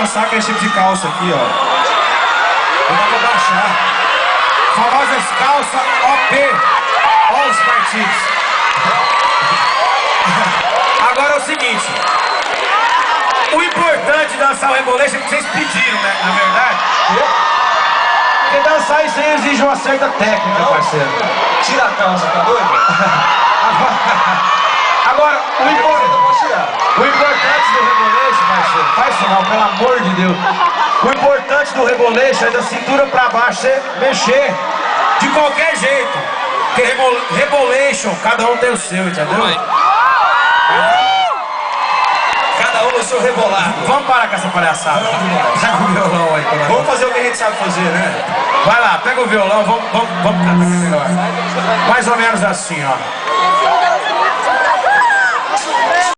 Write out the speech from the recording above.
dançar com esse tipo de calça aqui, ó. Não dá pra baixar. Famosas calças OP. Ó os partidos. Agora é o seguinte. O importante de dançar o Rebolation é que vocês pediram, né? Na verdade. Porque dançar isso aí exige uma certa técnica, parceiro. Tira a calça, tá doido? Agora, o importante do Rebolation, parceiro, faz isso não, pelo amor de Deus. O importante do Rebolation é da cintura pra baixo você mexer de qualquer jeito. Porque Rebolation, cada um tem o seu, entendeu? Cada um no seu rebolado. Vamos parar com essa palhaçada. Pega o violão aí. Vamos fazer o que a gente sabe fazer, né? Vai lá, pega o violão, vamos cantar melhor. Mais ou menos assim, ó.